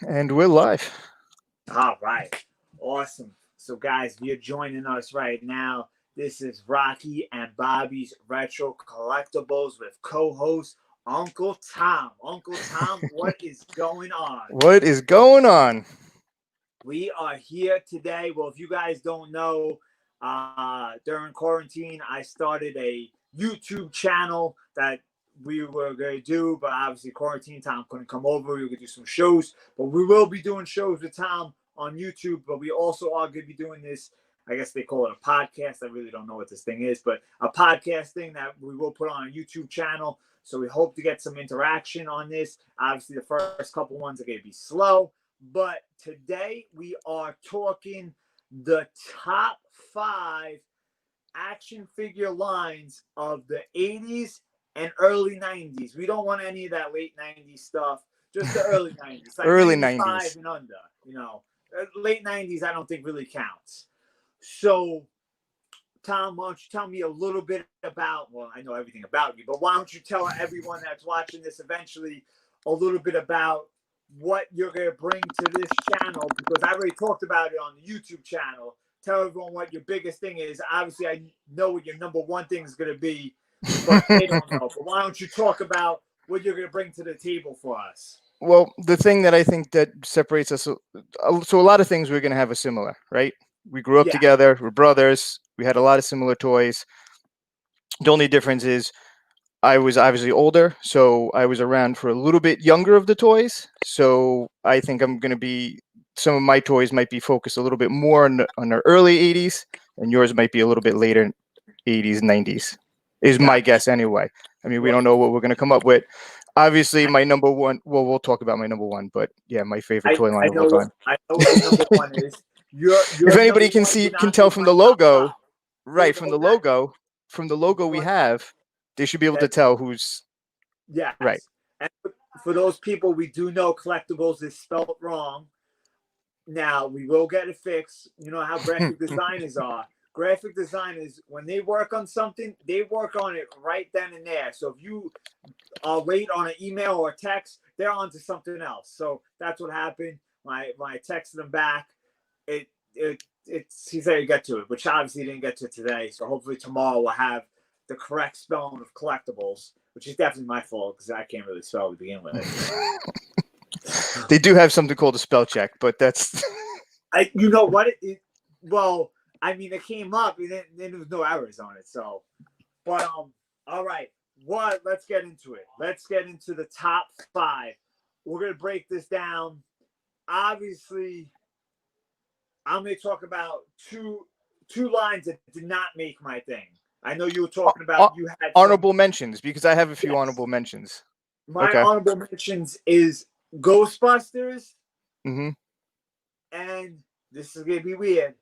And we're live. All right. Awesome. So, guys, if you're joining us right now, this is Rocky and Bobby's Retro Collectibles with co host Uncle Tom. Uncle Tom, what is going on? What is going on? We are here today. Well, if you guys don't know, during quarantine, I started a YouTube channel that we were going to do, but obviously quarantine Tom couldn't come over. We were going to do some shows, but we will be doing shows with Tom on YouTube. But we also are going to be doing this. I guess they call it a podcast. I really don't know what this thing is, but a podcast thing that we will put on a YouTube channel. So we hope to get some interaction on this. Obviously, the first couple ones are going to be slow, but today we are talking the top 5 action figure lines of the 80s and early 90s. We don't want any of that late 90s stuff, just the early 90s, like Early 95 90s. and under, Late 90s, I don't think really counts. So, Tom, why don't you tell me a little bit about, well, I know everything about you, but why don't you tell everyone that's watching this eventually a little bit about what you're going to bring to this channel, because I already talked about it on the YouTube channel. Tell everyone what your biggest thing is. Obviously, I know what your number one thing is going to be, but they don't know. But why don't you talk about what you're going to bring to the table for us? Well, the thing that I think that separates us, so a lot of things we're going to have a similar, right? We grew up Yeah. together. We're brothers. We had a lot of similar toys. The only difference is I was obviously older, so I was around for a little bit younger of the toys. So I think I'm going to be, some of my toys might be focused a little bit more on the early 80s, and yours might be a little bit later 80s, 90s, is my Gotcha. guess anyway. I mean, we don't Well, know what we're going to come up with. Obviously, my number one, well, we'll talk about my number one, but yeah, my favorite toy line I of all know what time. your number one is. If Your anybody number can one see, would can not tell make from my the top logo, five. right, from the That logo we have, they should be able to that tell who's right. yes. And for those people, we do know collectibles is spelled wrong. Now we will get it fixed. You know how graphic designers are. Graphic designers, when they work on something, they work on it right then and there. So if you are late on an email or a text, they're on to something else. So that's what happened. When I texted them back, he said he get to it, which obviously he didn't get to today. So hopefully tomorrow we'll have the correct spelling of collectibles, which is definitely my fault because I can't really spell to begin with. They do have something called a spell check, but that's You know what? Well, I mean, it came up and then there was no errors on it. So, but all right. What? Let's get into it. Let's get into the top 5. We're gonna break this down. Obviously, I'm gonna talk about two lines that did not make my thing. I know you were talking about you had some. honorable mentions because I have a few Yes. honorable mentions. My Okay. honorable mentions is Ghostbusters, Mm-hmm. and this is gonna be weird.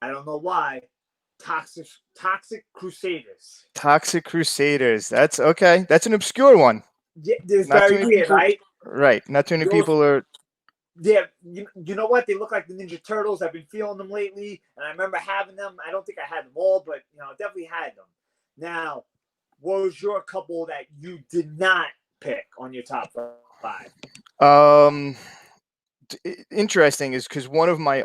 I don't know why. Toxic Crusaders. Toxic Crusaders. That's okay. That's an obscure one. Yeah, this is Not too very many weird, people. right? Right. Not too many Those, people are. yeah, you know what? They look like the Ninja Turtles. I've been feeling them lately, and I remember having them. I don't think I had them all, but definitely had them. Now, what was your couple that you did not pick on your top 5? Um. Interesting is because one of my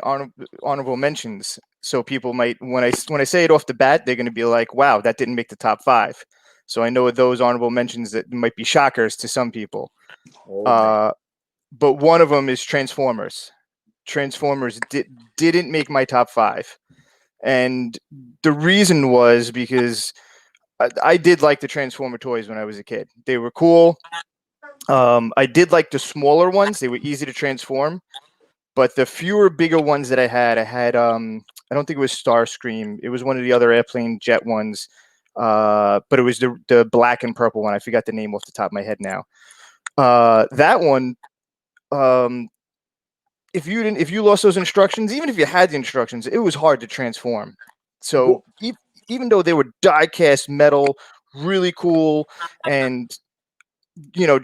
honorable mentions. So people might when I say it off the bat, they're going to be like, "Wow, that didn't make the top 5." So I know those honorable mentions that might be shockers to some people. Oh man, Uh, but one of them is Transformers. Transformers didn't make my top 5, and the reason was because I did like the Transformer toys when I was a kid. They were cool. I did like the smaller ones; they were easy to transform. But the fewer bigger ones that I had I don't think it was Starscream. It was one of the other airplane jet ones. But it was the black and purple one. I forgot the name off the top of my head now. That one, um, if you lost those instructions, even if you had the instructions, it was hard to transform. So well, even though they were die cast metal, really cool, and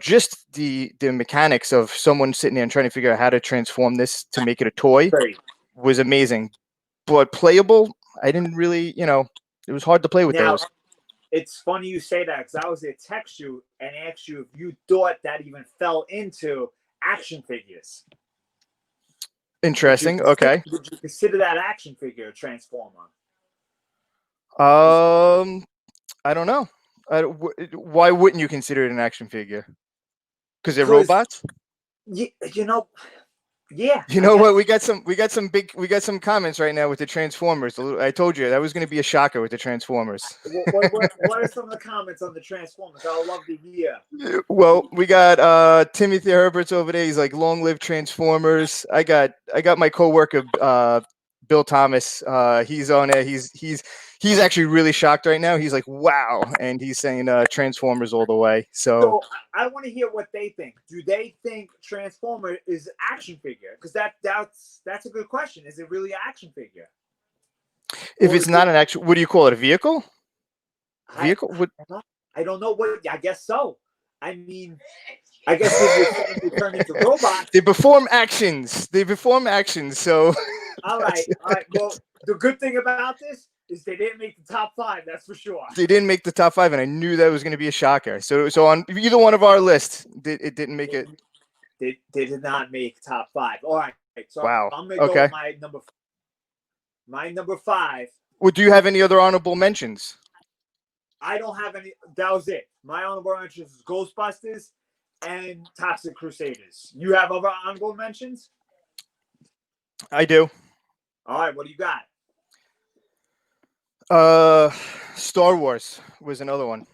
just the mechanics of someone sitting there and trying to figure out how to transform this to make it a toy great. was amazing. But playable, I didn't really, it was hard to play with Now, those. it's funny you say that because I was going to text you and ask you if you thought that even fell into action figures. Interesting. Okay. Would you consider that action figure a Transformer? I don't know. Why wouldn't you consider it an action figure? Because they're Because robots. you know, yeah, You I know what? guess. We got some comments right now with the Transformers. I told you that was going to be a shocker with the Transformers. What are some of the comments on the Transformers? I would love to hear. Well, we got Timothy Herbert's over there. He's like, "Long live Transformers." I got my coworker Bill Thomas. He's on it. He's actually really shocked right now. He's like, "Wow," and he's saying Transformers all the way. So I want to hear what they think. Do they think Transformer is action figure? Because that's a good question. Is it really an action figure? if Or it's is not it, an actual, what do you call it? A vehicle? I, Vehicle? What? I don't know what. I guess so. I mean, I guess if you're saying they turn into robots. They perform actions. They perform actions. So All right. Well, the good thing about this is they didn't make the top 5. That's for sure. they didn't make the top 5, and I knew that was going to be a shocker. So on either one of our lists, it didn't make it. They did not make top 5. All right. So Wow. I'm gonna go with my number. My number 5. Well, do you have any other honorable mentions? I don't have any. That was it. My honorable mentions is Ghostbusters and Toxic Crusaders. You have other honorable mentions? I do. All right. What do you got? Star Wars was another one.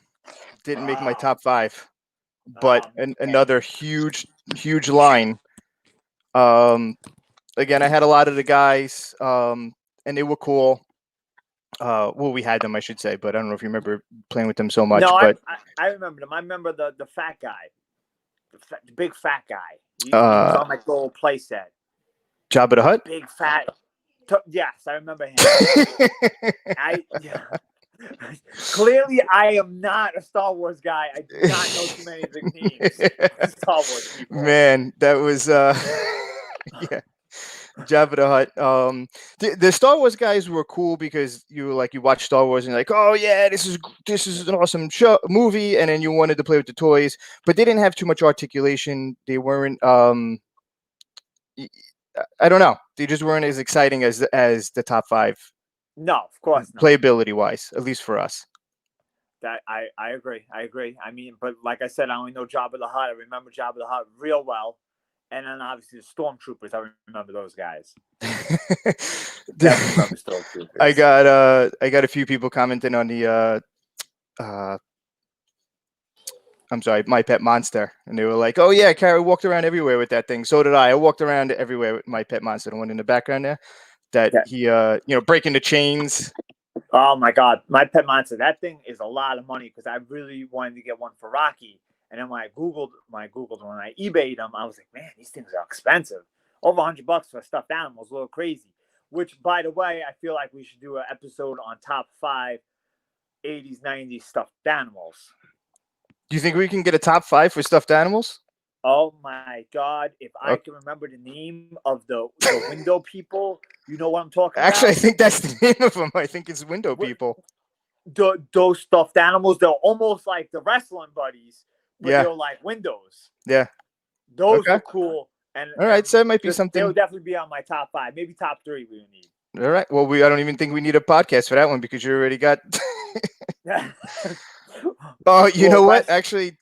Didn't make my top 5, but another huge line. Again, I had a lot of the guys, and they were cool. Well, we had them, I should say, but I don't know if you remember playing with them so much. No, but I remember them. I remember the fat guy, the big fat guy. He was on my little play set. Jabba the Hutt. Big fat. Yes, I remember him. Clearly, I am not a Star Wars guy. I do not know too many of the names. Star Wars people. Man, that was yeah. Jabba the Hutt. The Star Wars guys were cool because you watch Star Wars and you're like, oh yeah, this is an awesome movie, and then you wanted to play with the toys, but they didn't have too much articulation. They weren't I don't know. They just weren't as exciting as the top 5. No, of course not. Playability wise, at least for us. That I agree. I mean, but like I said, I only know Jabba the Hutt. I remember Jabba the Hutt real well. And then obviously the Stormtroopers, I remember those guys. Definitely remember Stormtroopers. I got a few people commenting on the I'm sorry, My Pet Monster, and they were like, "Oh yeah, Carrie walked around everywhere with that thing." So did I. I walked around everywhere with My Pet Monster, the one in the background there. That he breaking the chains. Oh my God, My Pet Monster! That thing is a lot of money because I really wanted to get one for Rocky. And then when I Googled, when I eBayed them, I was like, man, these things are expensive. Over $100 for a stuffed animal is a little crazy. Which, by the way, I feel like we should do an episode on top 5 80s, 90s stuffed animals. Do you think we can get a top 5 for stuffed animals? Oh my God. If I can remember the name of the window people, you know what I'm talking about? Actually, I think that's the name of them. I think it's window people. Those stuffed animals, they're almost like the wrestling buddies. But they're like windows. Yeah. Those are cool. And all right, so it might be something. They'll definitely be on my top 5, maybe top 3 we would need. All right. Well, I don't even think we need a podcast for that one because you already got. Oh, you know what? Actually,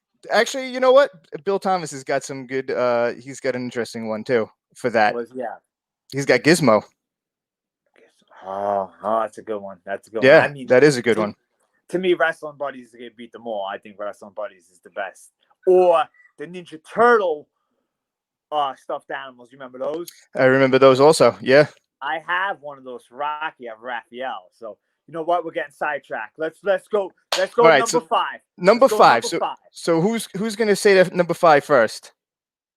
you know what? Bill Thomas has got some good. He's got an interesting one too for that. He's got Gizmo. Oh, that's a good one. That's a good one. Yeah, I mean, that is a good one. To me, Wrestling Buddies is going to beat them all. I think Wrestling Buddies is the best. Or the Ninja Turtle stuffed animals. You remember those? I remember those also. Yeah. I have one of those for Rocky. I have Raphael. So you know what? We're getting sidetracked. Let's go. All right, number 5. Number 5. So who's going to say that number 5 first?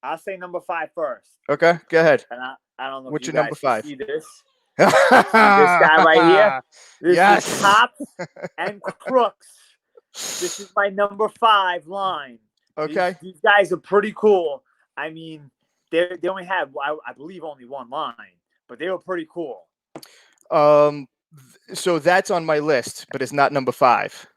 I'll say number 5 first. Okay, go ahead. And I don't know. What's if your number 5? See this? This guy right here. This is Tops and Crooks. This is my number 5 line. Okay. These guys are pretty cool. I mean, they only had, I believe, only one line, but they were pretty cool. So that's on my list, but it's not number 5.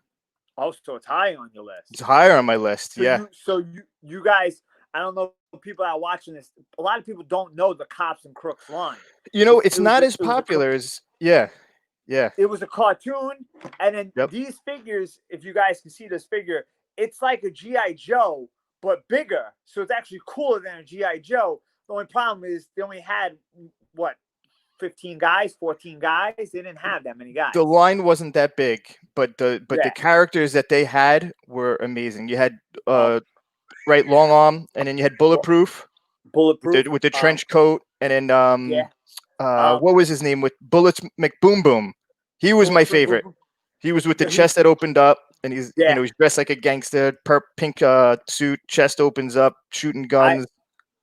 Oh, so it's high on your list. It's higher on my list. So you guys, I don't know people that are watching this. A lot of people don't know the Cops and Crooks line. You know, it's not as popular as yeah. It was a cartoon, and then Yep. these figures, if you guys can see this figure, it's like a GI Joe but bigger. So it's actually cooler than a GI Joe. The only problem is they only had what 15 guys, 14 guys. They didn't have that many guys. The line wasn't that big, but the characters that they had were amazing. You had right, Long Arm, and then you had Bulletproof with the trench coat, and then what was his name with Bullets McBoom Boom? He was my favorite. He was with the chest that opened up, and he's he's dressed like a gangster, pink suit, chest opens up, shooting guns.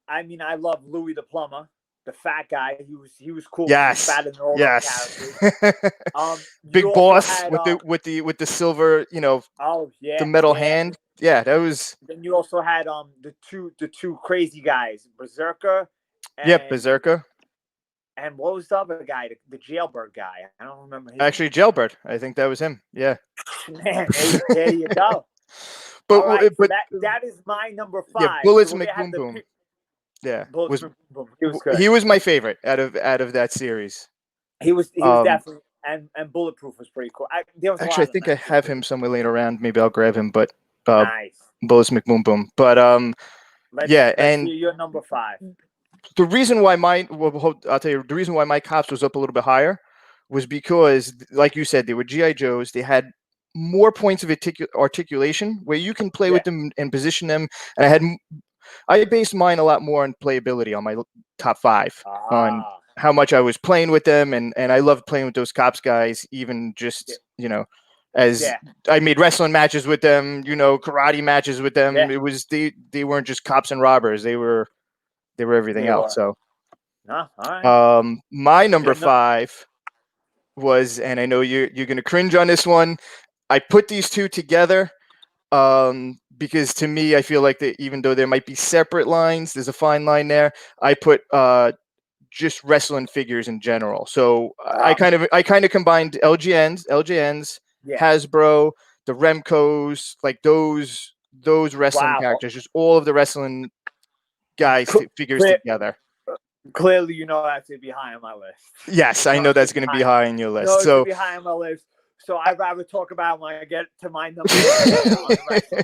I mean, I love Louis the Plumber, the fat guy. He was cool. Yes, he was fatter than all those characters. Big Boss had, with the silver, the metal hand. Yeah, that was. Then you also had the two crazy guys, Berserker. And, Berserker. And what was the other guy? The Jailbird guy. I don't remember his Actually, name. Jailbird. I think that was him. Yeah. Man, there you go. But right, but that is my number 5. Yeah, Bullets McBoom Boom. Yeah, he was my favorite out of that series. He was definitely and Bulletproof was pretty cool. I think I have him somewhere laying around. Maybe I'll grab him. But nice. Bullets McBoom Boom. But let's and your number 5. The reason why I'll tell you the reason why my Cops was up a little bit higher was because, like you said, they were GI Joes. They had more points of articulation where you can play with them and position them. And I based mine a lot more on playability on my top 5 on how much I was playing with them, and I loved playing with those Cops guys, even just as I made wrestling matches with them, karate matches with them. It was they weren't just cops and robbers; they were everything else. So, all right. My number 5 was, and I know you're gonna cringe on this one. I put these two together. Because to me, I feel like that even though there might be separate lines, there's a fine line there. I put just wrestling figures in general. So I kind of combined LJNs, Hasbro, the Remcos, like those wrestling characters, just all of the wrestling guys figures together. Clearly, that's going to be high on my list. Yes, I know that's going to be high on your list. No, it's going to be high on my list. So I'd rather talk about when I get to my number 1.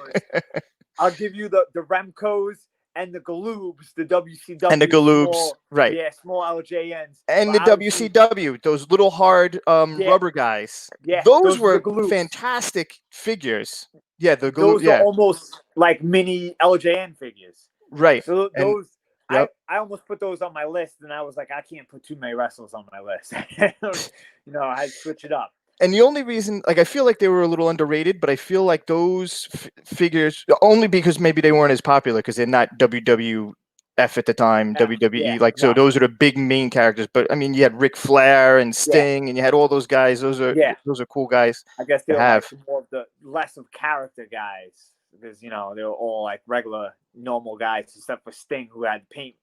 I'll give you the Remcos and the Galoobs, the WCW. And the Galoobs, right. Yeah, small LJNs. And the WCW, those little hard rubber guys. Yeah, those were fantastic figures. Yeah, the Galoobs. Those are almost like mini LJN figures. Right. So those... I almost put those on my list, and I was like, I can't put too many wrestlers on my list. I had to switch it up. And the only reason, I feel like they were a little underrated, but I feel like those figures, only because maybe they weren't as popular because they're not WWF at the time, WWE. So those are the big main characters. But I mean, you had Ric Flair and Sting, and you had all those guys. Those are cool guys. I guess they were like more of the less of character guys because they were all like regular, normal guys, except for Sting, who had paint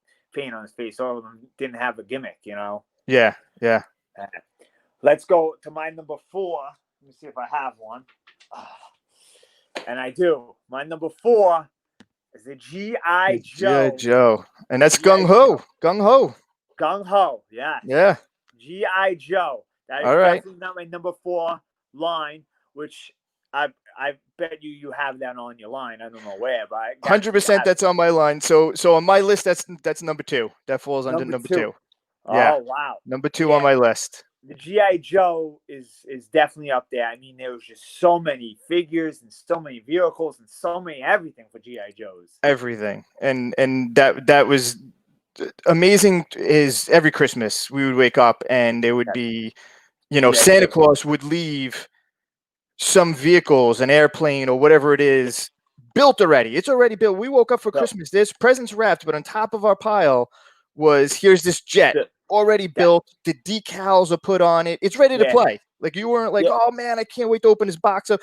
on his face. All of them didn't have a gimmick, Yeah. Let's go to my number 4. Let me see if I have one. And I do. My number 4 is the G.I. Joe. G.I. Joe. And that's Gung Ho. Gung Ho. Gung Ho, yeah. Yeah. G.I. Joe. That is definitely not my number 4 line, which I bet you have that on your line. I don't know where, but 100% that's on my line. So on my list, that's number 2. That falls under number 2. Oh, wow. Number 2 on my list. The G.I. Joe is definitely up there. I mean, there was just so many figures and so many vehicles and so many everything for G.I. Joes. Everything. And that was amazing. Is every Christmas we would wake up and there would be, Santa Claus would leave some vehicles, an airplane or whatever it is, built already. It's already built. We woke up for Christmas. There's presents wrapped, but on top of our pile here's this jet. Already built, the decals are put on it. It's ready to play. Like you weren't like, oh man, I can't wait to open this box up,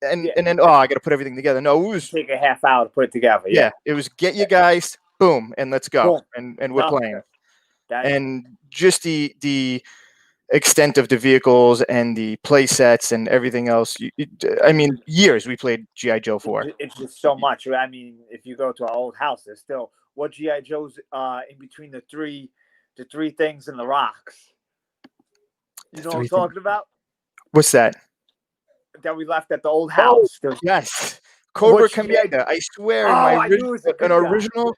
and then I got to put everything together. No, it was take a half hour to put it together. Yeah, it was get you guys, boom, and let's go, and we're playing. And just the extent of the vehicles and the play sets and everything else. I mean, years we played GI Joe for. It's just so much. I mean, if you go to our old house, there's still what GI Joes in between the three things in the rocks. You know what I'm talking about? What's that? That we left at the old house. Yes. Cobra Which Commander. I swear, in Oh, my I knew it was a good guy. original,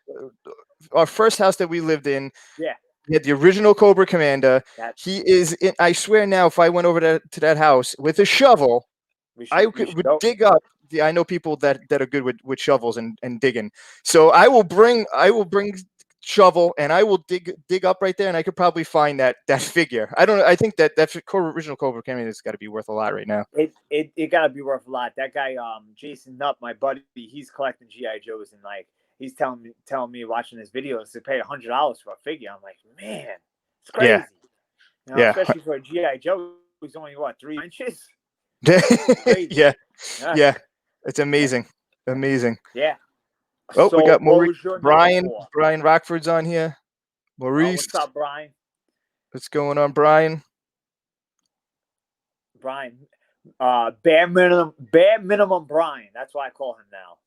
our first house that we lived in, Yeah. we had the original Cobra Commander. That He is in, I swear now, if I went over to that house with a shovel, we I should would go. dig up. I know people that are good with shovels and digging. So I will bring shovel and I will dig up right there, and I could probably find that figure. I don't know. I think that original Cobra Commander has got to be worth a lot right now. It gotta be worth a lot. That guy, Jason Nutt, my buddy, he's collecting GI Joes, and like he's telling me watching his videos to pay $100 for a figure. I'm like, man, it's crazy. Yeah. You know, Yeah. especially for a GI Joe who's only what 3 inches. Yeah. Yeah. It's amazing. Amazing. Yeah. Oh, So we got what was your Brian. number 4? Brian Rockford's on here. Maurice. What's up, Brian? What's going on, Brian? Brian. Bare minimum Brian. That's why I call him now.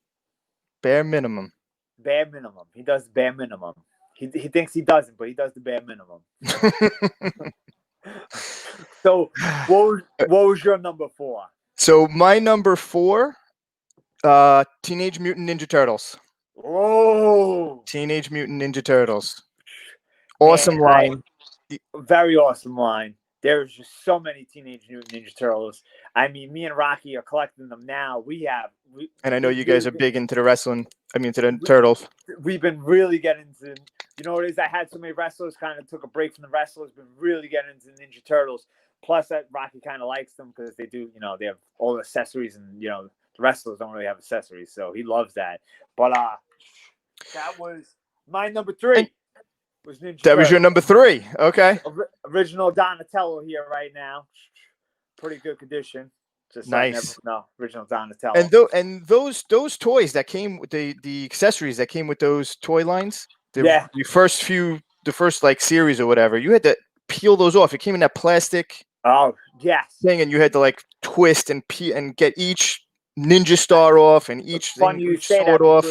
Bare minimum. Bare minimum. He does bare minimum. He thinks he doesn't, but he does the bare minimum. So what was your number 4? So my number 4, Teenage Mutant Ninja Turtles. Oh, Teenage Mutant Ninja Turtles. Awesome line. Very awesome line. There's just so many Teenage Mutant Ninja Turtles. I mean, me and Rocky are collecting them now. And I know you guys are big into the wrestling. I mean, to the Turtles. We've been really getting into, you know what it is? I had so many wrestlers, kind of took a break from the wrestlers, been really getting into Ninja Turtles. Plus, that Rocky kind of likes them because they do, you know, they have all the accessories, and, you know, the wrestlers don't really have accessories. So he loves that. But that was my number 3. Was Ninja That was your number 3. Okay. Original Donatello here right now. Pretty good condition. Just nice. No, original Donatello. And those toys that came with the accessories that came with those toy lines. The first like series or whatever, you had to peel those off. It came in that plastic. Oh yes. Thing, and you had to like twist and get each ninja star off and each sword off.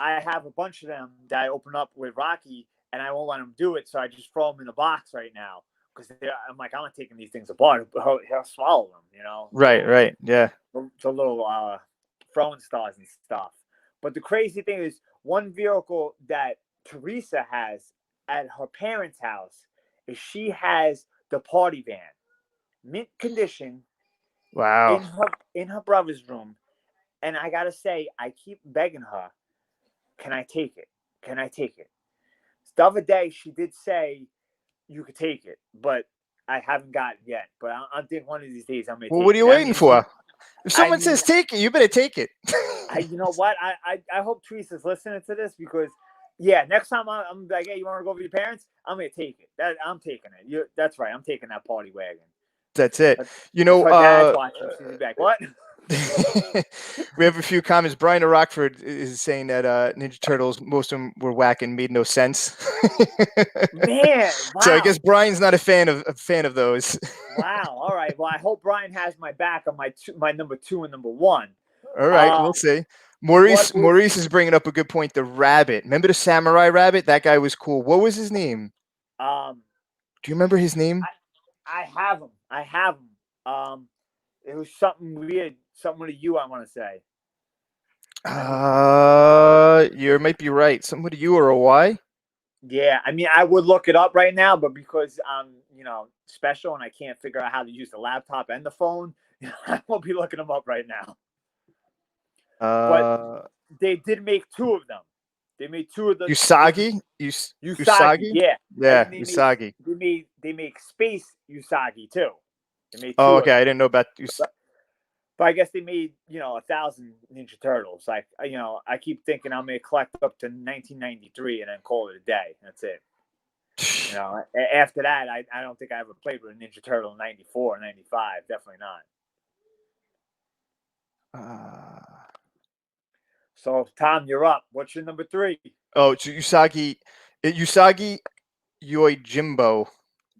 I have a bunch of them that I open up with Rocky, and I won't let him do it, so I just throw them in the box right now because I'm like, I'm not taking these things apart. He'll swallow them, you know. Right, yeah. It's a little throwing stars and stuff. But the crazy thing is, one vehicle that Teresa has at her parents' house is she has the party van, mint condition. Wow. In her brother's room, and I gotta say, I keep begging her, can I take it? Can I take it? The other day, she did say you could take it, but I haven't got it yet. But I think one of these days I'm gonna. Well, what are you waiting for? If someone says take it, you better take it. You know what? I hope Teresa's listening to this because, yeah, next time I'm like, hey, you want to go with your parents? I'm gonna take it. I'm taking it. That's right. I'm taking that party wagon. That's it. You know, Dad's watching. She's back. What? We have a few comments. Brian Rockford is saying that Ninja Turtles, most of them were whack and made no sense. Man, wow. So I guess Brian's not a fan of those. Wow. All right. Well, I hope Brian has my back on my number 2 and number 1. All right, we'll see. Maurice is bringing up a good point. The rabbit. Remember the samurai rabbit? That guy was cool. What was his name? Do you remember his name? I have him. It was something weird. Something with a U, I want to say. You might be right. Something with a U or a Y? Yeah, I mean, I would look it up right now, but because I'm, you know, special and I can't figure out how to use the laptop and the phone, I won't be looking them up right now. But they did make 2 of them. They made 2 of the Usagi? Usagi, yeah. Yeah, Usagi. They make Space Usagi too. They made 2 okay. I didn't know about Usagi. But I guess they made, you know, 1,000 Ninja Turtles. Like, you know, I keep thinking I'm going to collect up to 1993 and then call it a day. That's it. You know, after that, I don't think I ever played with a Ninja Turtle in 94 or 95. Definitely not. So, Tom, you're up. What's your number 3? Oh, it's Usagi Yojimbo.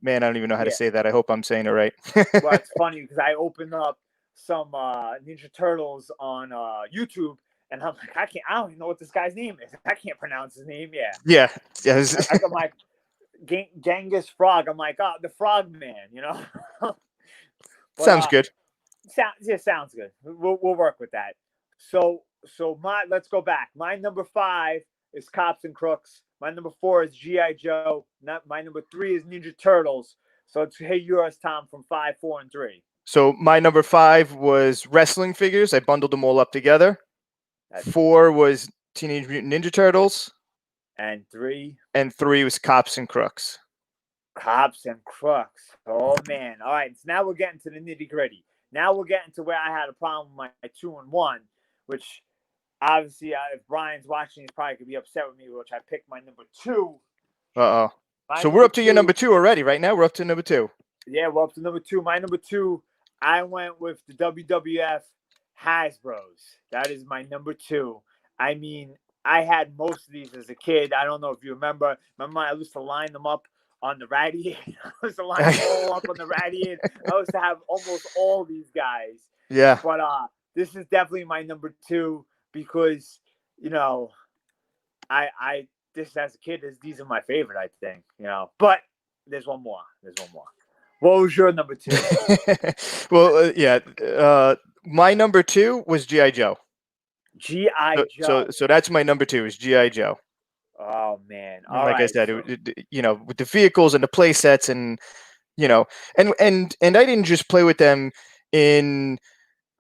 Man, I don't even know how to Yeah. say that. I hope I'm saying it right. Well, it's funny because I opened up some Ninja Turtles on YouTube, and I'm like, I don't even know what this guy's name is. I can't pronounce his name. Yeah. Yeah. Yes. I'm like, Genghis Frog. I'm like, oh, the Frog Man, you know. But Sounds good. sounds good. We'll work with that. So let's go back. My number 5 is Cops and Crooks. My number 4 is GI Joe. My number 3 is Ninja Turtles. So it's hey yours, Tom, from 5, 4, and 3. So my number 5 was wrestling figures. I bundled them all up together. That's 4 was Teenage Mutant Ninja Turtles, and 3, and 3 was Cops and Crooks. Cops and Crooks. Oh man! All right, so now we're getting to the nitty gritty. Now we're getting to where I had a problem with my 2 and 1, which obviously if Brian's watching, he's probably gonna be upset with me. Which I picked my number 2. Uh-oh. So we're up to your number 2 already. Right now, we're up to number 2. Yeah, we're up to number 2. My number 2, I went with the WWF Hasbros. That is my number 2. I mean, I had most of these as a kid. I don't know if you remember. Remember, I used to line them up on the radiator. I used to line them all up on the radiator. I used to have almost all these guys. Yeah. But this is definitely my number 2 because, you know, I this as a kid, these are my favorite, I think, you know. But there's one more. What was your number 2? Well, yeah. My number 2 was GI Joe. G.I. Joe. So that's my number 2 is GI Joe. Oh man! All like right, I said, with the vehicles and the play sets, and and I didn't just play with them in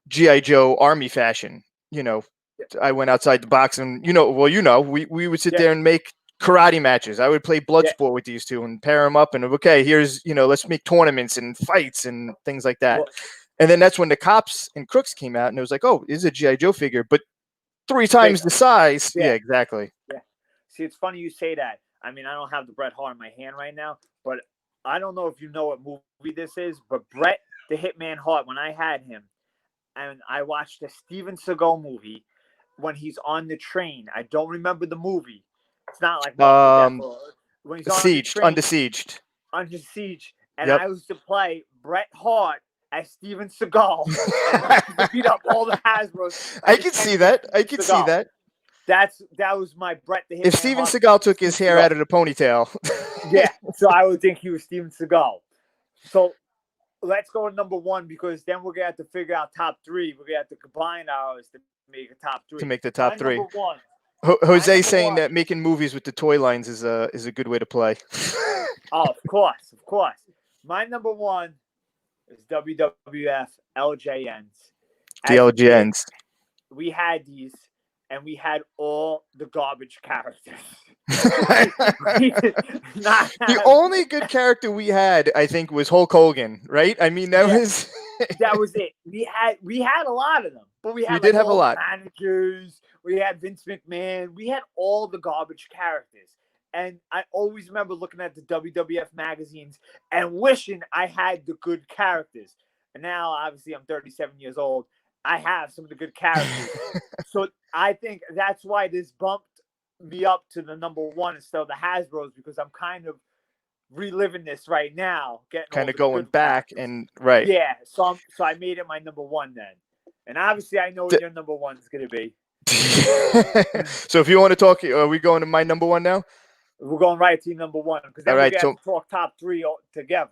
GI Joe Army fashion. I went outside the box, and we would sit there and make karate matches. I would play blood sport with these two and pair them up, and okay, here's let's make tournaments and fights and things like that. Well, and then that's when the Cops and Crooks came out, and it was like, oh, this is a GI Joe figure, but 3 times the size. Yeah, exactly. Yeah. See, it's funny you say that. I mean, I don't have the Bret Hart in my hand right now, but I don't know if you know what movie this is, but Bret the Hitman Hart, when I had him, and I watched a Steven Seagal movie when he's on the train. I don't remember the movie. It's not like when he's on Sieged, the train, Under Siege. And I used to play Bret Hart as Steven Seagal and beat up all the Hasbros. I can see that. That was my Bret the Hitman. If Steven Seagal took his hair out of the ponytail. Yeah, so I would think he was Steven Seagal. So let's go to number 1 because then we're gonna have to figure out top 3. We're gonna have to combine ours to make a top 3. To make the top 3. Number 1. Jose saying that making movies with the toy lines is a good way to play. Oh, of course. My number 1 is WWF LJNs. The LJNs. We had these, and we had all the garbage characters. The only good character we had, I think, was Hulk Hogan, right? I mean, that was it. We had a lot of them, but we did have a lot. Managers. We had Vince McMahon. We had all the garbage characters. And I always remember looking at the WWF magazines and wishing I had the good characters. And now, obviously, I'm 37 years old. I have some of the good characters. So I think that's why this bumped me up to the number 1 instead of the Hasbros, because I'm kind of reliving this right now. Kind of going back and right. Yeah. So I made it my number 1 then. And obviously, I know what your number 1 is going to be. So if you want to talk, are we going to my number 1 now? We're going right to number 1 because then we have to talk top 3 together.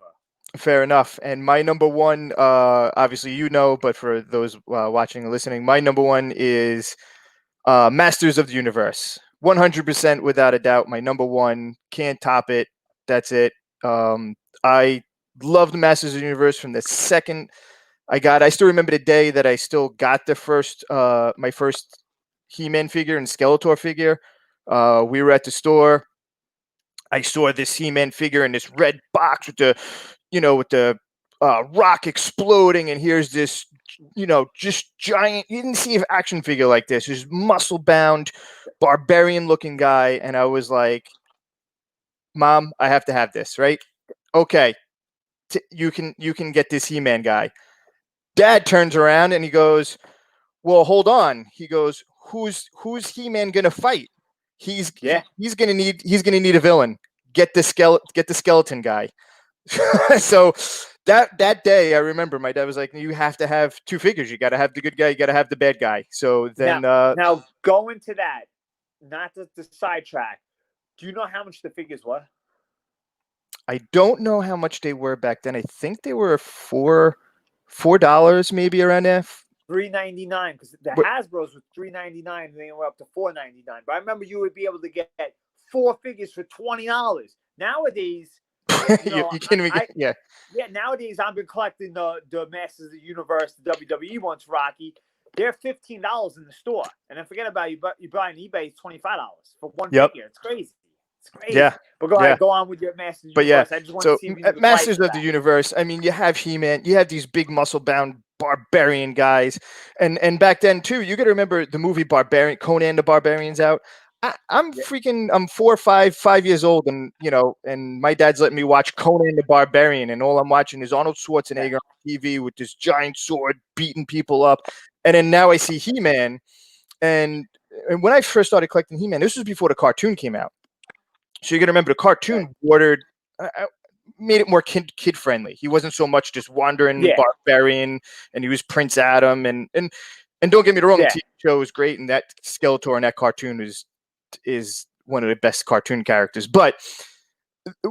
Fair enough. And my number 1, obviously but for those watching and listening, my number 1 is Masters of the Universe. 100% without a doubt. My number 1, can't top it. That's it. I loved Masters of the Universe from the second I still remember the day that I still got my first He-Man figure and Skeletor figure. We were at the store. I saw this He-Man figure in this red box with the rock exploding, and here's this, just giant. You didn't see an action figure like this. This muscle-bound, barbarian-looking guy, and I was like, "Mom, I have to have this, right? Okay, you can get this He-Man guy." Dad turns around and he goes, "Well, hold on." He goes, "Who's He-Man gonna fight? He's gonna need a villain. Get the skeleton guy." So that day, I remember my dad was like, "You have to have two figures. You got to have the good guy. You got to have the bad guy." So then, Now going to that, not the sidetrack. Do you know how much the figures were? I don't know how much they were back then. I think they were $4 maybe around there. $3.99, because the But Hasbro's was $3.99 and they were up to $4.99. But I remember you would be able to get 4 figures for $20. Nowadays, you kidding me? Yeah. Yeah, nowadays I've been collecting the Masters of the Universe, the WWE ones, Rocky. They're $15 in the store, and then forget about you. But you buy on eBay, it's $25 for one figure. It's crazy. It's crazy. Yeah. But go ahead, go on with your Masters of the Universe. I just want to see if you knew Masters of the Universe. I mean, you have He-Man. You have these big muscle-bound barbarian guys, and back then too. You got to remember the movie Barbarian, Conan the Barbarian's out. I'm 4 or 5 years old, and and my dad's letting me watch Conan the Barbarian, and all I'm watching is Arnold Schwarzenegger on TV with this giant sword beating people up, and then now I see He-Man, and when I first started collecting He-Man, this was before the cartoon came out. So you got to remember the cartoon made it more kid friendly. He wasn't so much just wandering barbarian, and he was Prince Adam, and don't get me wrong, the TV show was great, and that Skeletor in that cartoon is one of the best cartoon characters. But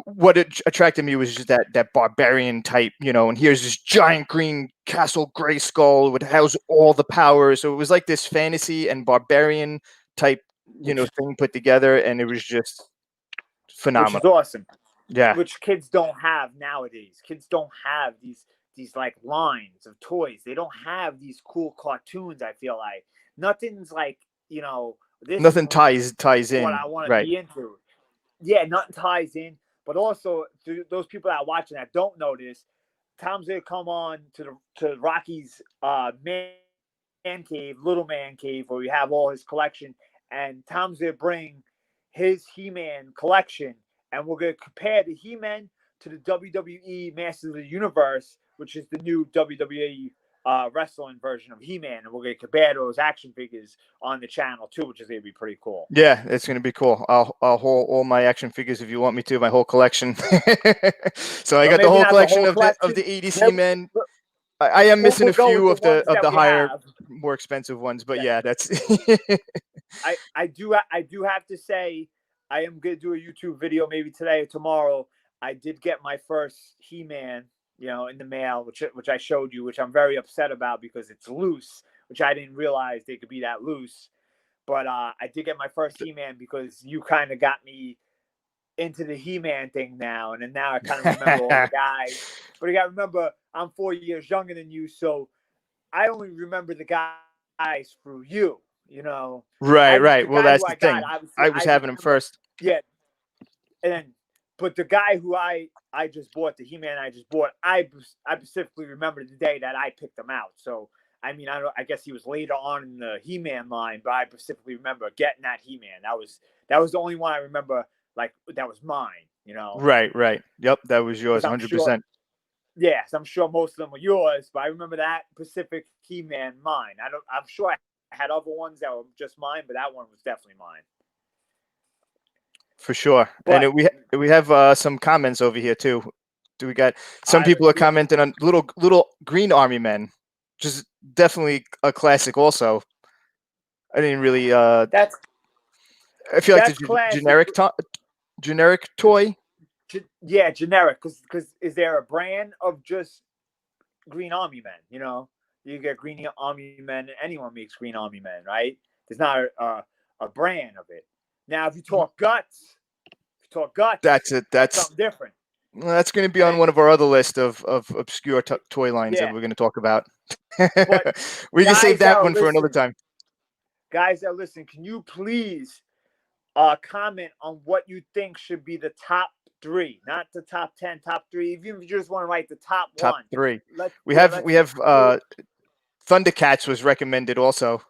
what attracted me was just that barbarian type, and here's this giant green Castle Grayskull with has all the powers. So it was like this fantasy and barbarian type, thing put together, and it was just phenomenal. Which is awesome. Yeah. Which kids don't have nowadays. Kids don't have these like lines of toys. They don't have these cool cartoons. I feel like nothing's like this. Nothing ties in. What I want to be into. Yeah, nothing ties in. But also, to those people that are watching that don't know this, Tom's gonna come on to Rocky's man cave, little man cave, where we have all his collection, and Tom's gonna bring his He-Man collection, and we're gonna compare the He-Man to the WWE Masters of the Universe, which is the new WWE wrestling version of He-Man, and we're gonna compare those action figures on the channel too, which is gonna be pretty cool. Yeah, it's gonna be cool. I'll hold all my action figures if you want me to, my whole collection. So I got the whole collection of the 80s He-Man. I am missing a few of the higher, more expensive ones, but yeah, that's. I do have to say, I am gonna do a YouTube video maybe today or tomorrow. I did get my first He-Man, in the mail, which I showed you, which I'm very upset about because it's loose, which I didn't realize they could be that loose. But I did get my first He-Man because you kind of got me into the He-Man thing now, and then now I kind of remember all the guys. But you got to remember, I'm 4 years younger than you, so I only remember the guys through you. Right. Well, that's the thing. I was having him first. Yeah, but the guy who I just bought, the He-Man I just bought, I specifically remember the day that I picked him out. So I mean, I guess he was later on in the He-Man line, but I specifically remember getting that He-Man. That was the only one I remember, like, that was mine. Right. Yep, that was yours, 100%. Yes, I'm sure most of them were yours, but I remember that Pacific He-Man mine. I'm sure I had other ones that were just mine, but that one was definitely mine. For sure. But, and we have some comments over here too. Do we got some people are commenting on little green army men, which is definitely a classic. Also, I didn't really. I feel like the generic toy. Yeah, generic. Because is there a brand of just Green Army Men? You get Green Army Men. Anyone makes Green Army Men, right? There's not a brand of it. Now, if you talk guts, that's it. That's something different. Well, that's going to be on one of our other list of obscure toy lines that we're going to talk about. We can save that one for another time. Guys that listen, can you please comment on what you think should be the top 3, not the top 10, top 3. Even if you just want to write the top 3. We have Thundercats was recommended also.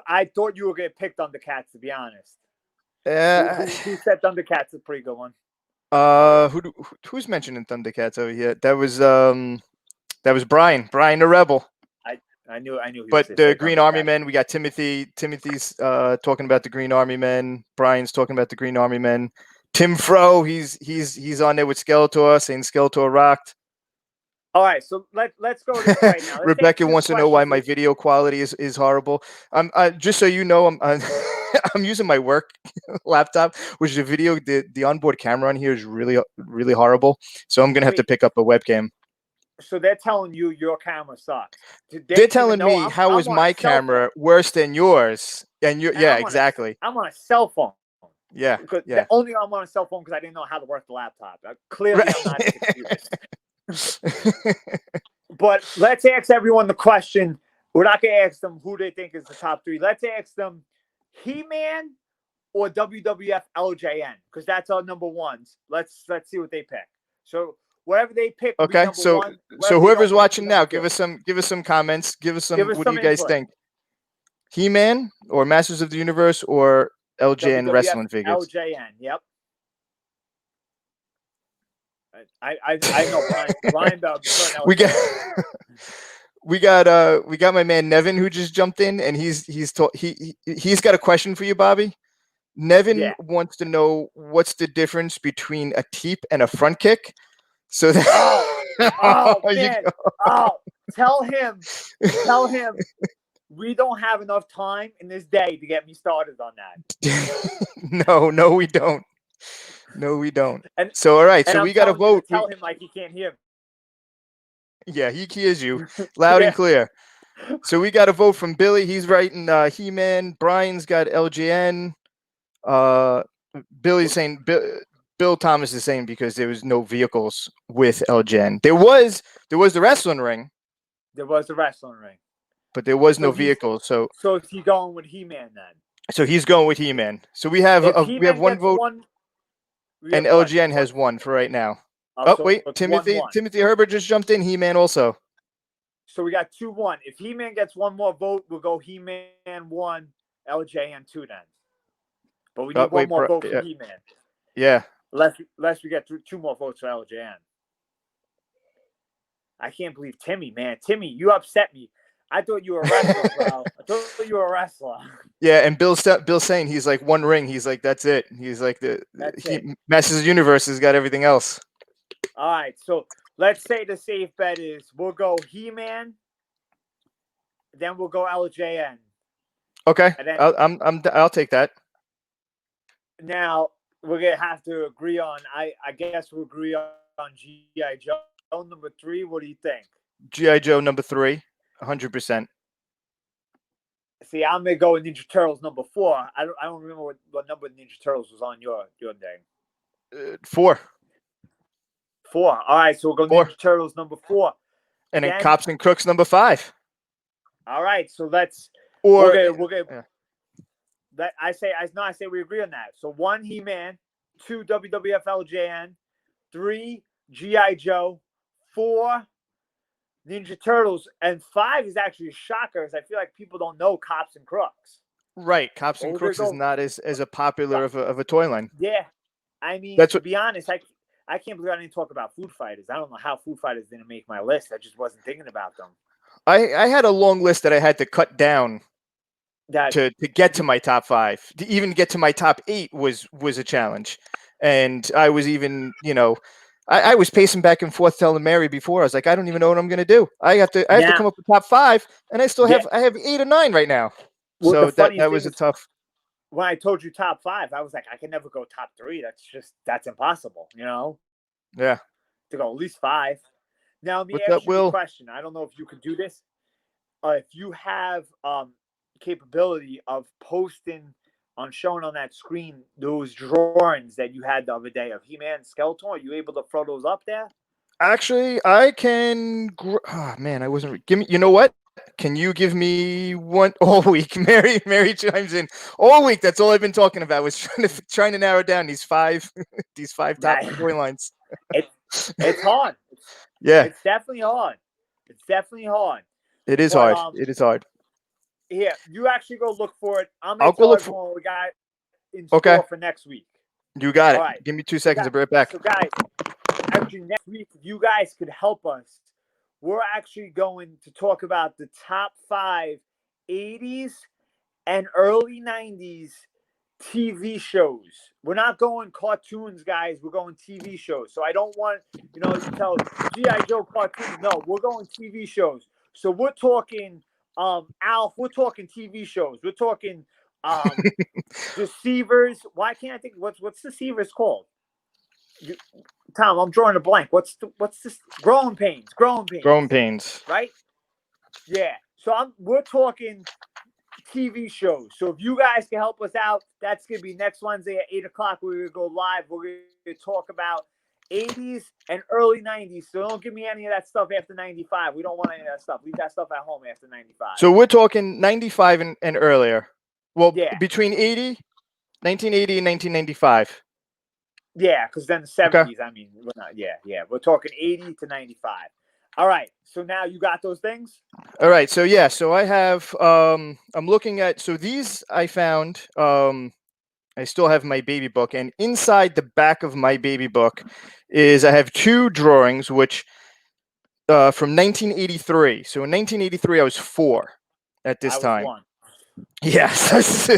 I thought you were going to pick Thundercats, to be honest. Who said Thundercats is a pretty good one? Who's mentioning Thundercats over here? That was Brian the Rebel. I knew. But the Green Army Men, we got Timothy's talking about the Green Army Men. Brian's talking about the Green Army Men. Tim Fro, he's on there with Skeletor, saying Skeletor rocked. All right, so let's go this right now. Let's Rebecca answer wants to know question why for- my video quality is horrible. Just so you know, I'm using my work laptop, which the onboard camera on here is really horrible. So I'm gonna have to Wait. pick up a webcam. So they're telling you your camera sucks. They They're don't even telling know me how I'm is on a my cell phone. camera worse than yours? And you, And yeah, exactly. I'm on a cell phone. Yeah, Because yeah. only I'm on a cell phone because I didn't know how to work the laptop. Clearly, Right. I'm not into computers. But let's ask everyone the question. We're not going to ask them who they think is the top three. Let's ask them He-Man or WWF LJN because that's our number ones. Let's see what they pick. So whatever they pick, will be Okay, number so one. whoever's watching now, give us some comments. Give us some. us What do some you guys input. think? He-Man or Masters of the Universe or LJN WWF wrestling figures? LJN. Yep. I know Brian Bell. we got we got my man Nevin who just jumped in, and he's got a question for you, Bobby. Nevin wants to know what's the difference between a teep and a front kick. So that tell him we don't have enough time in this day to get me started on that. No, we don't. No, we don't. And so all right, so we got to vote. Tell him like he can't hear me. Yeah, he hears you loud and clear. So we got a vote from Billy. He's writing He-Man. Brian's got LJN. Billy's saying Bill Thomas is saying because there was no vehicles with LJN. There was the wrestling ring. There was the wrestling ring. But there was no vehicles. So is he going with He-Man then? So he's going with He-Man. So we have one vote. And LGN has one for right now. Wait, Timothy Herbert just jumped in. He-Man also. So we got 2-1. If He-Man gets one more vote, we'll go He-Man 1, LJN 2 then. But we need one more vote for He-Man. Yeah. Unless we get 2 more votes for LJN. I can't believe Timmy, man. Timmy, you upset me. I thought you were a wrestler, bro. I thought you were a wrestler. Yeah, and Bill's saying he's like one ring. He's like, that's it. He's like Masters of the Universe has got everything else. All right, so let's say the safe bet is we'll go He-Man, then we'll go LJN. Okay, I'll take that. Now we're gonna have to agree on. I guess we'll agree on G.I. Joe number 3. What do you think? G.I. Joe number 3. 100%. See, I'm gonna go with Ninja Turtles number 4. I don't remember what number Ninja Turtles was on your day. 4. 4. All right, so we'll go 4. Ninja Turtles number 4. And then Cops and Crooks number 5. All right, so let's. Or we'll get. Yeah. I say we agree on that. So 1 He-Man, 2 WWF LJN, 3 G.I. Joe, 4 Ninja Turtles, and 5 is actually a shocker, as I feel like people don't know Cops and Crooks. Right, Cops and Crooks is not as a popular of a toy line. Yeah, I mean, to be honest, I can't believe I didn't talk about Food Fighters. I don't know how Food Fighters didn't make my list. I just wasn't thinking about them. I had a long list that I had to cut down to get to my top 5. To even get to my top 8 was a challenge, and I was even I was pacing back and forth telling Mary before. I was like, I don't even know what I'm going to do. I have to come up with top 5, and I still have 8 or 9 right now. Well, so that was a tough. When I told you top 5, I was like, I can never go top 3. That's impossible, Yeah. To go at least 5. Now let me ask you a question. I don't know if you could do this. If you have capability of posting showing on that screen those drawings that you had the other day of He-Man and Skeletor, are you able to throw those up there? Actually, I can. Oh man, I wasn't. Give me. You know what? Can you give me one all week? Mary chimes in all week. That's all I've been talking about was trying to narrow down these 5 top toy lines. It's hard. Yeah, it's definitely hard. It is hard. It is hard. Yeah, you actually go look for it. I'll go look for what we got in store for next week. You got it. Right. Give me 2 seconds. I'll be right back. So, guys, actually, next week, if you guys could help us, we're actually going to talk about the top 5 80s and early 90s TV shows. We're not going cartoons, guys. We're going TV shows. So I don't want, you tell G.I. Joe cartoons. No, we're going TV shows. So we're talking, Alf, we're talking TV shows. We're talking Deceivers. Why can't I think what's Deceivers called? Tom, I'm drawing a blank. What's this? Growing Pains. Growing Pains. Right? Yeah. So we're talking TV shows. So if you guys can help us out, that's gonna be next Wednesday at 8:00. We're gonna go live. We're gonna talk about 80s and early 90s. So don't give me any of that stuff after 95. We don't want any of that stuff. Leave that stuff at home after 95. So we're talking 95 and earlier. Well, yeah, between 1980 and 1995. Yeah, because then the 70s. Okay. I mean, we're not. Yeah. We're talking 80 to 95. All right. So now you got those things? All right. So yeah. So I have. I'm looking at. So these I found. I still have my baby book, and inside the back of my baby book is I have two drawings, which from 1983. So in 1983, I was 4 at this time. One. Yes.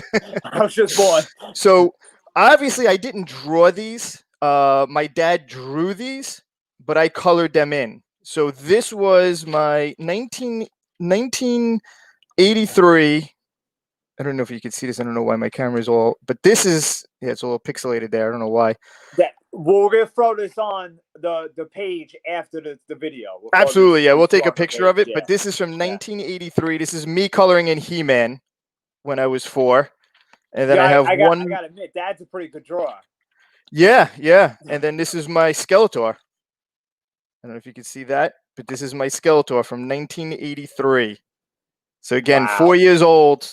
I was just born. So obviously, I didn't draw these. My dad drew these, but I colored them in. So this was my 1983. I don't know if you can see this. I don't know why my camera is all, but this is, it's a little pixelated there. I don't know why. We're going to throw this on the page after the video. Absolutely, yeah. We'll take a picture of it, but this is from 1983. This is me coloring in He-Man when I was 4. And then I got to admit, Dad's a pretty good drawer. Yeah. And then this is my Skeletor. I don't know if you can see that, but this is my Skeletor from 1983. So again, 4 years old.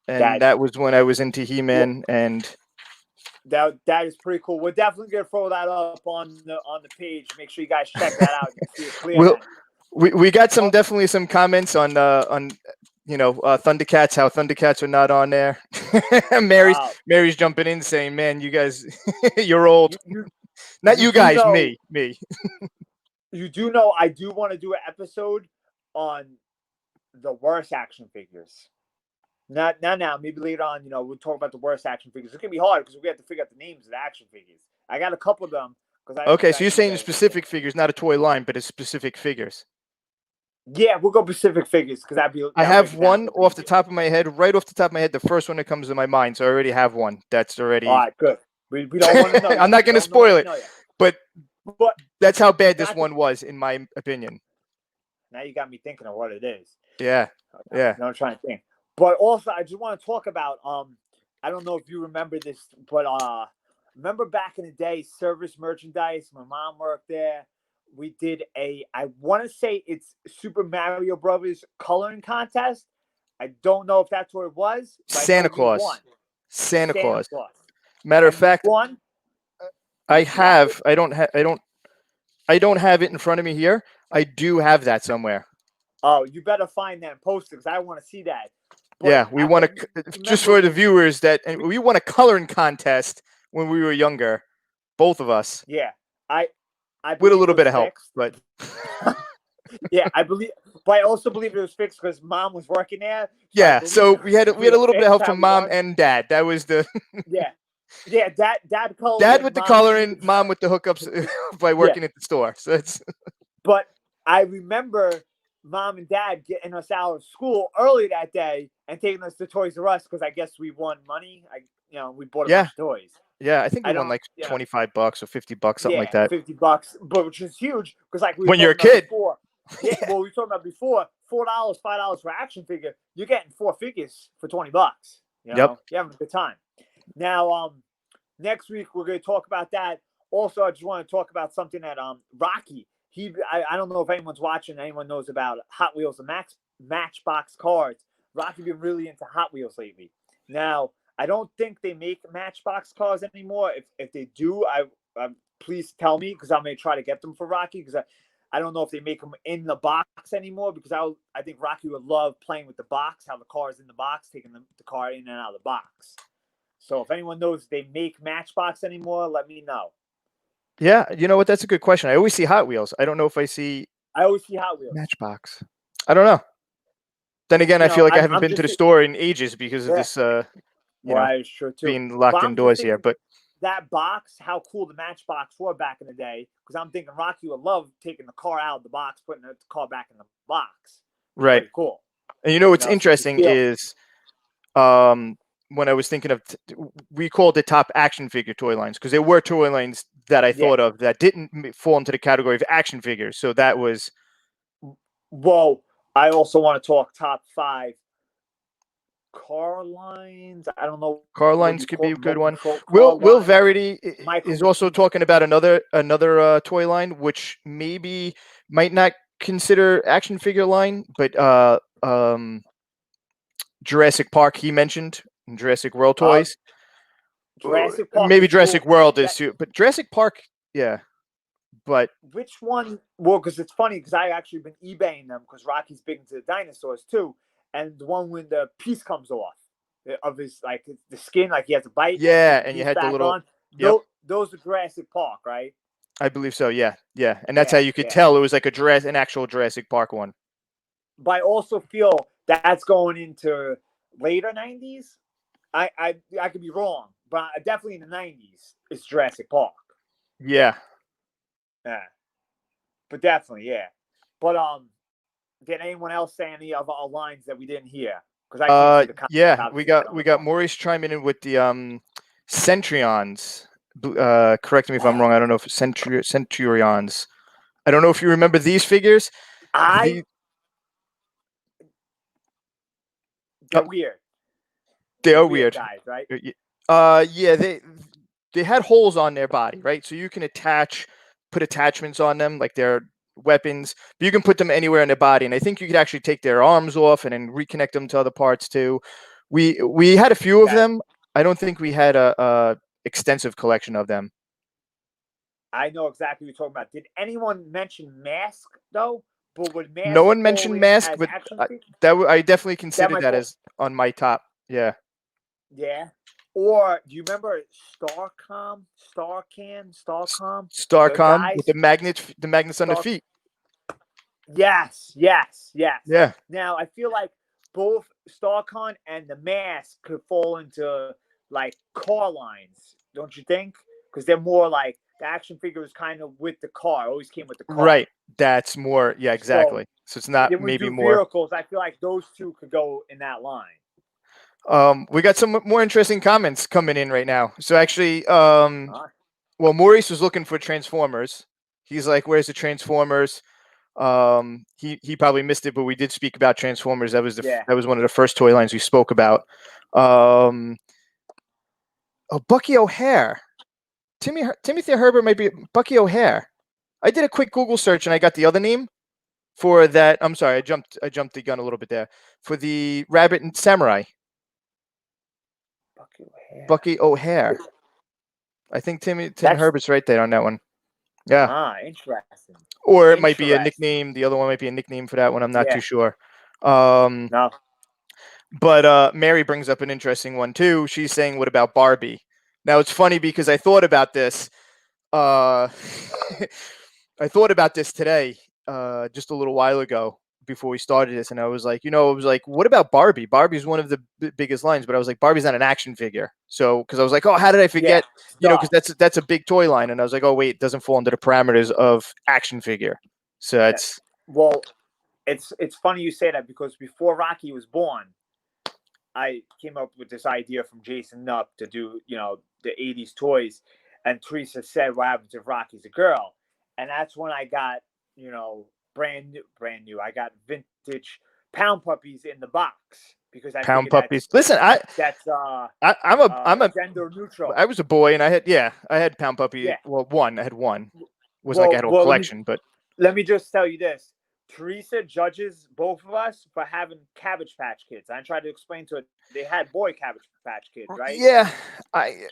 And that was when I was into He-Man, and that is pretty cool. We're definitely gonna throw that up on the page. Make sure you guys check that out. You can see it clear. We got definitely some comments on Thundercats, how Thundercats are not on there. Mary's jumping in saying, "Man, you guys, you're old." Not you guys, me. You do know I do want to do an episode on the worst action figures. Not now. Maybe later on, we'll talk about the worst action figures. It's gonna be hard because we have to figure out the names of the action figures. I got a couple of them. Okay, so you're saying specific figures, not a toy line, but it's specific figures. Yeah, we'll go specific figures because I have one off the top of my head, right off the top of my head. The first one that comes to my mind, so I already have one. That's already. All right, good. We don't want to know. I'm not going to spoil it, but that's how bad this one was, in my opinion. Now you got me thinking of what it is. Yeah. Now I'm trying to think. But also, I just want to talk about, I don't know if you remember this, but remember back in the day, Service Merchandise, my mom worked there. We did I want to say it's Super Mario Brothers coloring contest. I don't know if that's what it was. Santa Claus. Santa Claus. Matter of fact, I don't have it in front of me here. I do have that somewhere. Oh, you better find that and post it because I want to see that. But yeah, we want to, just for the viewers, we won a coloring contest when we were younger, both of us. Yeah, I with a little bit of help, but yeah, I also believe it was fixed because Mom was working there. So we had a little bit of help from Mom and Dad. That was the Dad colored. Dad with the coloring, Mom with the hookups by working at the store. So it's. But I remember Mom and Dad getting us out of school early that day and taking us to Toys R Us because I guess we won money. We bought a bunch of toys. Yeah, I think we won like $25 or $50, something like that. $50, but which is huge because when you're a kid. Before, we were talking about before $4, $5 for action figure. You're getting 4 figures for $20. You're having a good time. Now, next week we're going to talk about that. Also, I just want to talk about something that Rocky. I don't know if anyone's watching. Anyone knows about Hot Wheels and Matchbox cars. Rocky been really into Hot Wheels lately. Now, I don't think they make Matchbox cars anymore. If they do, I please tell me because I'm gonna try to get them for Rocky because I don't know if they make them in the box anymore because I think Rocky would love playing with the box, how the car is in the box, taking the car in and out of the box. So if anyone knows if they make Matchbox anymore, let me know. Yeah, you know what? That's a good question. I always see Hot Wheels. I don't know if I always see Hot Wheels. Matchbox. I don't know. Then again, I feel like I haven't been to the store in ages because of this you know, Well, it's true too. being locked But I'm just indoors here. thinking But that box, how cool the Matchbox were back in the day. Because I'm thinking Rocky would love taking the car out of the box, putting the car back in the box. right. Pretty cool. And you know what's So you interesting feel is when I was thinking of, we called it top action figure toy lines because there were toy lines that I yeah. thought of that didn't fall into the category of action figures. So that was Well, I also want to talk top 5 car lines. I don't know car what lines you could call be a good remote one. control car Will lines. Verity Micro is also machines. talking about another toy line, which maybe might not consider action figure line, but Jurassic Park he mentioned, and Jurassic World Uh, toys. Jurassic Park Maybe is Jurassic cool. World is That too, but Jurassic Park, yeah. But which one? Well, because it's funny because I actually been eBaying them because Rocky's big into the dinosaurs too, and the one when the piece comes off of his like the skin, like he has a bite and he yeah, puts the and you piece had the back little, on. yep, Those are Jurassic Park, right? I believe so. Yeah, yeah, and that's how Yeah, you could yeah. tell it was like an actual Jurassic Park one. But I also feel that's going into later '90s. I could be wrong, but definitely in the '90s, it's Jurassic Park. Yeah. Yeah, but definitely, yeah. But did anyone else say any of our lines that we didn't hear? Because I can't see the comments. Yeah, we Obviously, got on we the got phone. Maurice chiming in with the Centurions. Correct me if I'm wrong. I don't know if Centurions. I don't know if you remember these figures. I The they're weird. they They're are weird weird. guys, right? Yeah, they had holes on their body, right? So you can put attachments on them, like their weapons, but you can put them anywhere in their body. And I think you could actually take their arms off and then reconnect them to other parts too. We had a few of That them. I don't think we had a extensive collection of them. I know exactly what you're talking about. Did anyone mention Mask though? But would No Mask one fall mentioned in Mask, as but action figure? I definitely That considered might that fall. as on my top. Yeah, Yeah. Or do you remember Starcom? The Starcom with guys, the magnets on the Star. feet. Yes, yes, yes. Yeah, Now I feel like both StarCon and the Mask could fall into like car lines, don't you think? Because they're more like the action figure was kind of with the car, always came with the car. right. That's more. Yeah, So exactly. So it's not then we maybe do more. vehicles. I feel like those two could go in that line. We got some more interesting comments coming in right now. So actually, Huh? well, Maurice was looking for Transformers. He's like, "Where's the Transformers?" He probably missed it, but we did speak about Transformers. Yeah. That was one of the first toy lines we spoke about. Um, oh, Bucky O'Hare. Timothy Herbert might be Bucky O'Hare. I did a quick Google search and I got the other name for that. I'm sorry, I jumped the gun a little bit there for the Rabbit and Samurai. Bucky O'Hare. I think Tim That's Herbert's right there on that one. Yeah. interesting. Or it might be a Interesting. nickname. The other one might be a nickname for that one. I'm not too Yeah. sure. Um, No. but Mary brings up an interesting one too. She's saying, "What about Barbie?" Now it's funny because I thought about this. Uh, I thought about this today, just a little while ago before we started this, and I was like, it was like, what about Barbie? Barbie's one of the biggest lines, but I was like, Barbie's not an action figure. So, because I was like, oh, how did I Yeah. forget? Because that's a big toy line, and I was like, oh wait, it doesn't fall under the parameters of action figure. So that's Well, it's funny you say that because before Rocky was born, I came up with this idea from Jason Nupp to do, the 80s toys. And Teresa said, what happens if Rocky's a girl? And that's when I got, brand new. I got vintage Pound Puppies in the box because I Pound figured that's Puppies. Listen, that's I'm a gender neutral. I was a boy, and I had Pound Puppy. Yeah. Well, one. I had one. It wasn't like I Well, had a whole well, collection, but let me just tell you this. Teresa judges both of us for having Cabbage Patch Kids. I tried to explain to her they had boy Cabbage Patch Kids, right? yeah, I.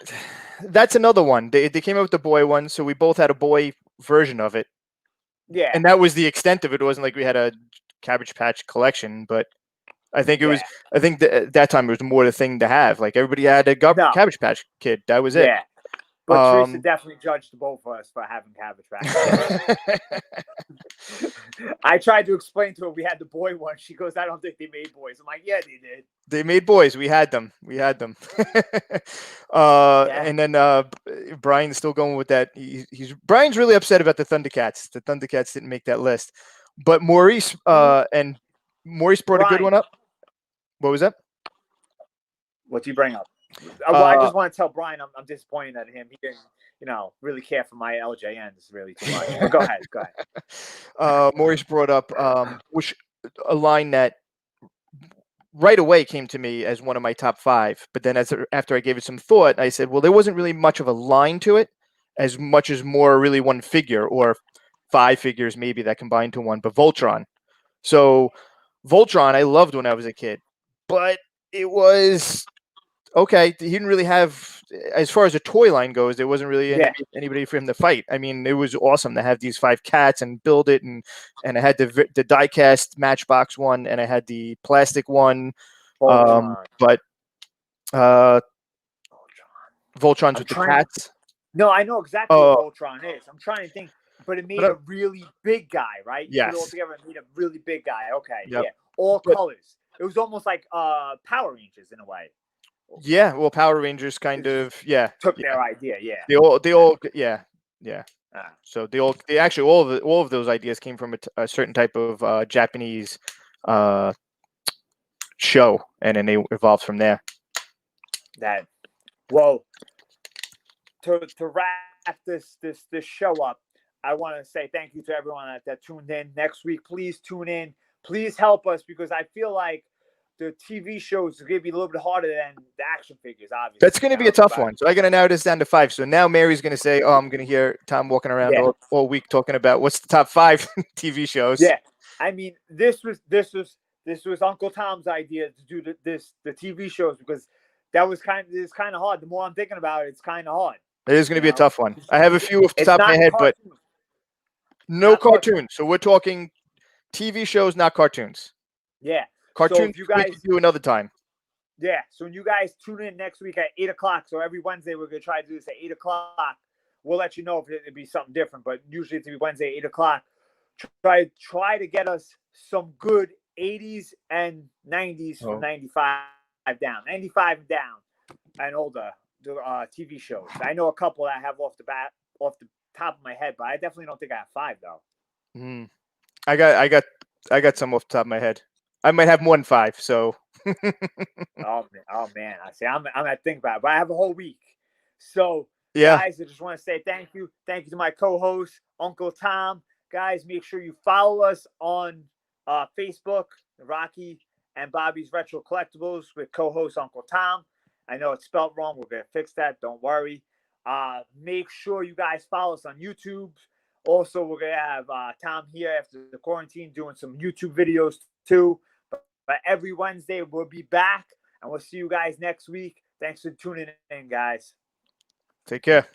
That's another one. They came out with the boy one, so we both had a boy version of it, Yeah, and that was the extent of it. It wasn't like we had a Cabbage Patch collection, but I think it was. yeah. I think at that time it was more the thing to have. Like everybody had a No, Cabbage Patch Kid. That was it. yeah. But Teresa definitely judged both of us for having cabbage patch. I tried to explain to her we had the boy one. She goes, I don't think they made boys. I'm like, yeah, they did. They made boys. We had them. And then Brian's still going with that. Brian's really upset about the Thundercats. The Thundercats didn't make that list. But Maurice and Maurice brought a good one up. What was that? What do you bring up? Well, I just want to tell Brian I'm disappointed at him. He didn't, really care for my LJNs really too much. Go ahead. Maurice brought up which a line that right away came to me as one of my top 5. But then after I gave it some thought, I said, well, there wasn't really much of a line to it, as much as more really one figure or 5 figures maybe that combined to one. But Voltron. So Voltron, I loved when I was a kid, but it was okay. He didn't really have, as far as a toy line goes, there wasn't really anybody for him to fight. I mean, it was awesome to have these 5 cats and build it, and I had the die-cast Matchbox one, and I had the plastic one. But Voltron's with the cats. No, I know exactly what Voltron is. I'm trying to think, but it made a really big guy, right? Yes. Put it all together and made a really big guy. Okay, yep. Yeah, all colors. It was almost like Power Rangers in a way. Yeah, well, Power Rangers kind of took their idea. Yeah, they all So they actually all of those ideas came from a certain type of Japanese show, and then they evolved from there. To wrap this show up, I want to say thank you to everyone that tuned in. Next week, please tune in. Please help us, because I feel like the TV shows are going to be a little bit harder than the action figures, obviously. That's going to be a tough one. So I'm going to narrow this down to 5. So now Mary's going to say, oh, I'm going to hear Tom walking around all week talking about what's the top 5 TV shows. Yeah. I mean, this was Uncle Tom's idea to do the TV shows, because it's kind of hard. The more I'm thinking about it, it's kind of hard. It is going to be a tough one. I have a few off the top of my head, but no cartoons. So we're talking TV shows, not cartoons. Yeah. Cartoons, so you guys do another time. Yeah. So when you guys tune in next week at 8 o'clock, so every Wednesday we're going to try to do this at 8 o'clock. We'll let you know if it'd be something different, but usually it's going to be Wednesday, 8 o'clock. Try to get us some good 80s and 90s from 95 down. 95 and down and older TV shows. I know a couple that I have off the top of my head, but I definitely don't think I have 5 though. I got some off the top of my head. I might have more than 5. So. oh man! I see. I'm gonna think about it, but I have a whole week. So guys, I just want to say thank you. Thank you to my co-host Uncle Tom. Guys, make sure you follow us on Facebook, Rocky and Bobby's Retro Collectibles with co-host Uncle Tom. I know it's spelled wrong. We're gonna fix that. Don't worry. Make sure you guys follow us on YouTube. Also, we're gonna have Tom here after the quarantine doing some YouTube videos too. But every Wednesday we'll be back, and we'll see you guys next week. Thanks for tuning in, guys. Take care.